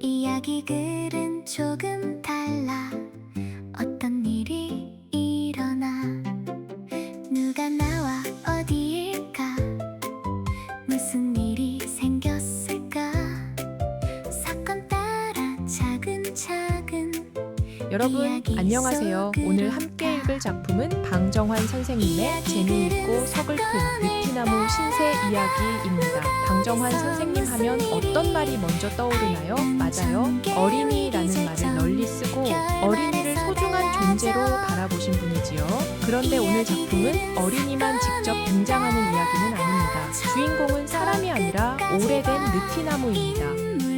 이야기 글은 조금 달라. 어떤 일이 일어나 누가 나와 어디일까? 무슨 일이 생겼을까? 사건 따라 차근차근 여러분 이야기 안녕하세요. 속으로 오늘 함께 읽을 작품은 방정환 선생님의 재미있고 서글픈 느티나무 신세 이야기입니다. 방정환 선생님 하면 어떤 말이 먼저 떠오르나요? 맞아요. 어린이라는 말을 널리 쓰고 어린이를 소중한 존재로 바라보신 분이지요. 그런데 오늘 작품은 어린이만 직접 등장하는 이야기는 아닙니다. 주인공은 사람이 아니라 오래된 느티나무입니다.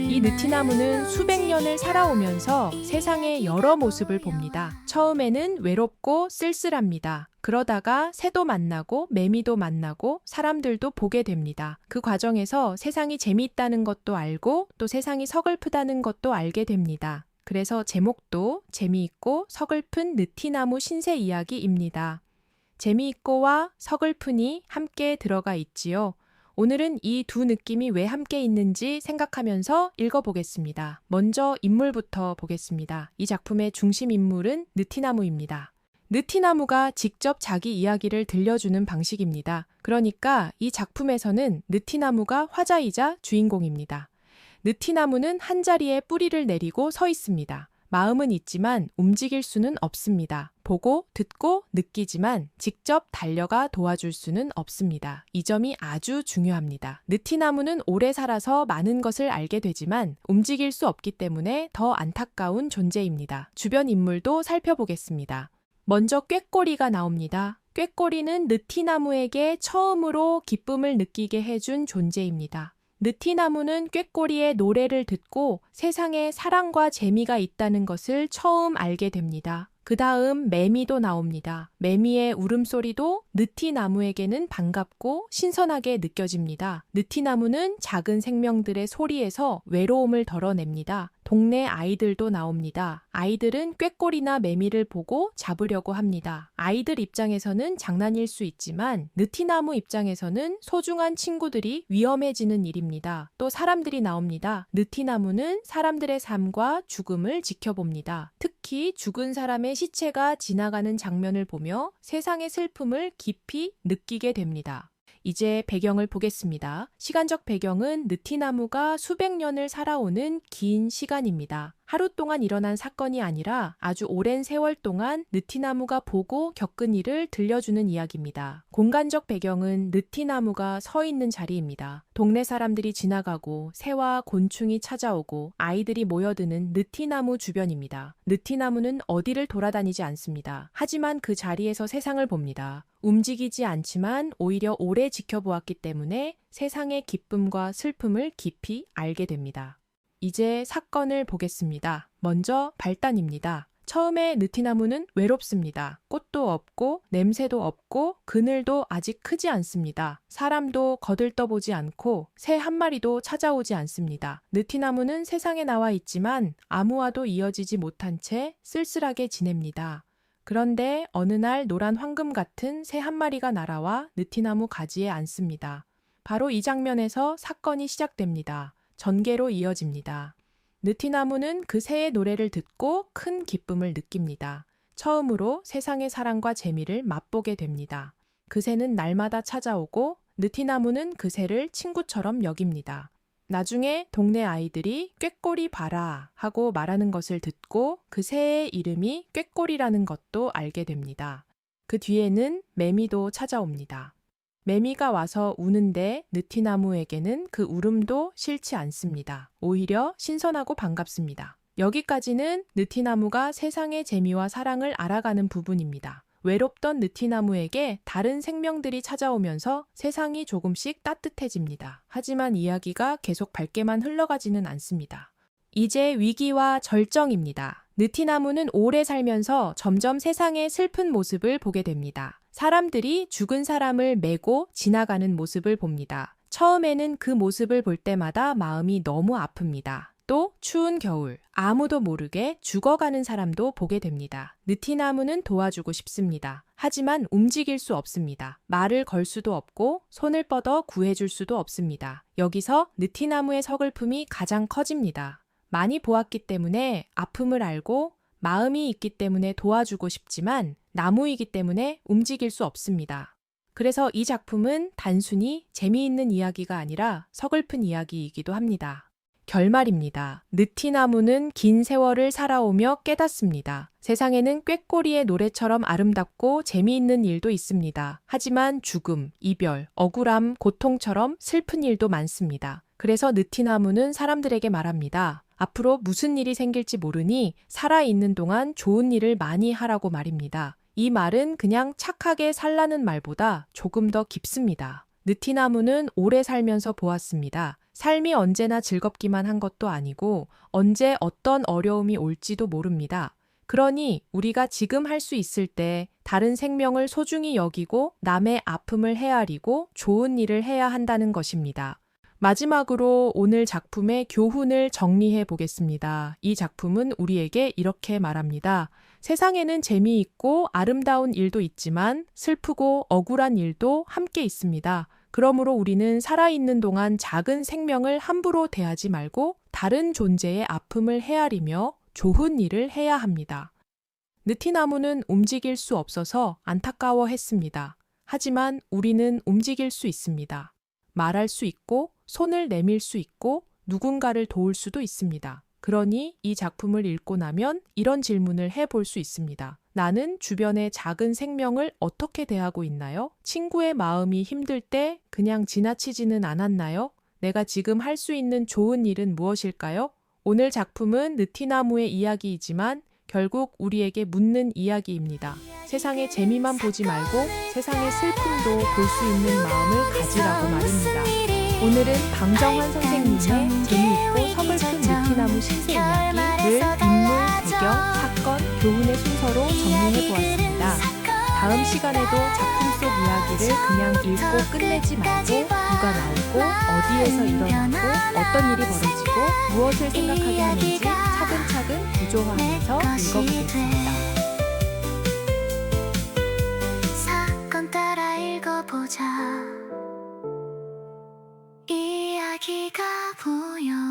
이 느티나무는 수백 년을 살아오면서 세상의 여러 모습을 봅니다. 처음에는 외롭고 쓸쓸합니다. 그러다가 새도 만나고 매미도 만나고 사람들도 보게 됩니다. 그 과정에서 세상이 재미있다는 것도 알고 또 세상이 서글프다는 것도 알게 됩니다. 그래서 제목도 재미있고 서글픈 느티나무 신세 이야기입니다. 재미있고와 서글픈이 함께 들어가 있지요. 오늘은 이 두 느낌이 왜 함께 있는지 생각하면서 읽어보겠습니다. 먼저 인물부터 보겠습니다. 이 작품의 중심 인물은 느티나무입니다. 느티나무가 직접 자기 이야기를 들려주는 방식입니다. 그러니까 이 작품에서는 느티나무가 화자이자 주인공입니다. 느티나무는 한자리에 뿌리를 내리고 서 있습니다. 마음은 있지만 움직일 수는 없습니다. 보고, 듣고, 느끼지만 직접 달려가 도와줄 수는 없습니다. 이 점이 아주 중요합니다. 느티나무는 오래 살아서 많은 것을 알게 되지만 움직일 수 없기 때문에 더 안타까운 존재입니다. 주변 인물도 살펴보겠습니다. 먼저 꾀꼬리가 나옵니다. 꾀꼬리는 느티나무에게 처음으로 기쁨을 느끼게 해준 존재입니다. 느티나무는 꾀꼬리의 노래를 듣고 세상에 사랑과 재미가 있다는 것을 처음 알게 됩니다. 그 다음 매미도 나옵니다. 매미의 울음소리도 느티나무에게는 반갑고 신선하게 느껴집니다. 느티나무는 작은 생명들의 소리에서 외로움을 덜어냅니다. 동네 아이들도 나옵니다. 아이들은 꾀꼬리나 매미를 보고 잡으려고 합니다. 아이들 입장에서는 장난일 수 있지만 느티나무 입장에서는 소중한 친구들이 위험해지는 일입니다. 또 사람들이 나옵니다. 느티나무는 사람들의 삶과 죽음을 지켜봅니다. 특히 죽은 사람의 시체가 지나가는 장면을 보며 세상의 슬픔을 깊이 느끼게 됩니다. 이제 배경을 보겠습니다. 시간적 배경은 느티나무가 수백 년을 살아오는 긴 시간입니다. 하루 동안 일어난 사건이 아니라 아주 오랜 세월 동안 느티나무가 보고 겪은 일을 들려주는 이야기입니다. 공간적 배경은 느티나무가 서 있는 자리입니다. 동네 사람들이 지나가고 새와 곤충이 찾아오고 아이들이 모여드는 느티나무 주변입니다. 느티나무는 어디를 돌아다니지 않습니다. 하지만 그 자리에서 세상을 봅니다. 움직이지 않지만 오히려 오래 지켜보았기 때문에 세상의 기쁨과 슬픔을 깊이 알게 됩니다. 이제 사건을 보겠습니다. 먼저 발단입니다. 처음에 느티나무는 외롭습니다. 꽃도 없고 냄새도 없고 그늘도 아직 크지 않습니다. 사람도 거들떠보지 않고 새 한 마리도 찾아오지 않습니다. 느티나무는 세상에 나와 있지만 아무와도 이어지지 못한 채 쓸쓸하게 지냅니다. 그런데 어느 날 노란 황금 같은 새 한 마리가 날아와 느티나무 가지에 앉습니다. 바로 이 장면에서 사건이 시작됩니다. 전개로 이어집니다. 느티나무는 그 새의 노래를 듣고 큰 기쁨을 느낍니다. 처음으로 세상의 사랑과 재미를 맛보게 됩니다. 그 새는 날마다 찾아오고 느티나무는 그 새를 친구처럼 여깁니다. 나중에 동네 아이들이 꾀꼬리 봐라 하고 말하는 것을 듣고 그 새의 이름이 꾀꼬리라는 것도 알게 됩니다. 그 뒤에는 매미도 찾아옵니다. 매미가 와서 우는데 느티나무에게는 그 울음도 싫지 않습니다. 오히려 신선하고 반갑습니다. 여기까지는 느티나무가 세상의 재미와 사랑을 알아가는 부분입니다. 외롭던 느티나무에게 다른 생명들이 찾아오면서 세상이 조금씩 따뜻해집니다. 하지만 이야기가 계속 밝게만 흘러가지는 않습니다. 이제 위기와 절정입니다. 느티나무는 오래 살면서 점점 세상의 슬픈 모습을 보게 됩니다. 사람들이 죽은 사람을 메고 지나가는 모습을 봅니다. 처음에는 그 모습을 볼 때마다 마음이 너무 아픕니다. 또 추운 겨울 아무도 모르게 죽어가는 사람도 보게 됩니다. 느티나무는 도와주고 싶습니다. 하지만 움직일 수 없습니다. 말을 걸 수도 없고 손을 뻗어 구해줄 수도 없습니다. 여기서 느티나무의 서글픔이 가장 커집니다. 많이 보았기 때문에 아픔을 알고 마음이 있기 때문에 도와주고 싶지만 나무이기 때문에 움직일 수 없습니다. 그래서 이 작품은 단순히 재미있는 이야기가 아니라 서글픈 이야기이기도 합니다. 결말입니다. 느티나무는 긴 세월을 살아오며 깨닫습니다. 세상에는 꾀꼬리의 노래처럼 아름답고 재미있는 일도 있습니다. 하지만 죽음, 이별, 억울함, 고통처럼 슬픈 일도 많습니다. 그래서 느티나무는 사람들에게 말합니다. 앞으로 무슨 일이 생길지 모르니 살아있는 동안 좋은 일을 많이 하라고 말입니다. 이 말은 그냥 착하게 살라는 말보다 조금 더 깊습니다. 느티나무는 오래 살면서 보았습니다. 삶이 언제나 즐겁기만 한 것도 아니고 언제 어떤 어려움이 올지도 모릅니다. 그러니 우리가 지금 할 수 있을 때 다른 생명을 소중히 여기고 남의 아픔을 헤아리고 좋은 일을 해야 한다는 것입니다. 마지막으로 오늘 작품의 교훈을 정리해 보겠습니다. 이 작품은 우리에게 이렇게 말합니다. 세상에는 재미있고 아름다운 일도 있지만 슬프고 억울한 일도 함께 있습니다. 그러므로 우리는 살아있는 동안 작은 생명을 함부로 대하지 말고 다른 존재의 아픔을 헤아리며 좋은 일을 해야 합니다. 느티나무는 움직일 수 없어서 안타까워했습니다. 하지만 우리는 움직일 수 있습니다. 말할 수 있고 손을 내밀 수 있고 누군가를 도울 수도 있습니다. 그러니 이 작품을 읽고 나면 이런 질문을 해볼 수 있습니다. 나는 주변의 작은 생명을 어떻게 대하고 있나요? 친구의 마음이 힘들 때 그냥 지나치지는 않았나요? 내가 지금 할 수 있는 좋은 일은 무엇일까요? 오늘 작품은 느티나무의 이야기이지만 결국 우리에게 묻는 이야기입니다. 세상의 재미만 보지 말고 세상의 슬픔도 볼 수 있는 마음을 가지라고 말입니다. 오늘은 방정환 선생님의 재미있고 서글픈 느티나무 신세 이야기를 인물, 배경, 사건, 교훈의 순서로 정리해 보았습니다. 다음 시간에도 작품 속 이야기를 그냥 읽고 끝내지 말고 누가 나오고 어디에서 일어나고 어떤 일이 벌어지고 무엇을 생각하게 하는지 차근차근 구조화하면서 읽어보겠습니다. 사건 따라 읽어보자. 이야기가 보여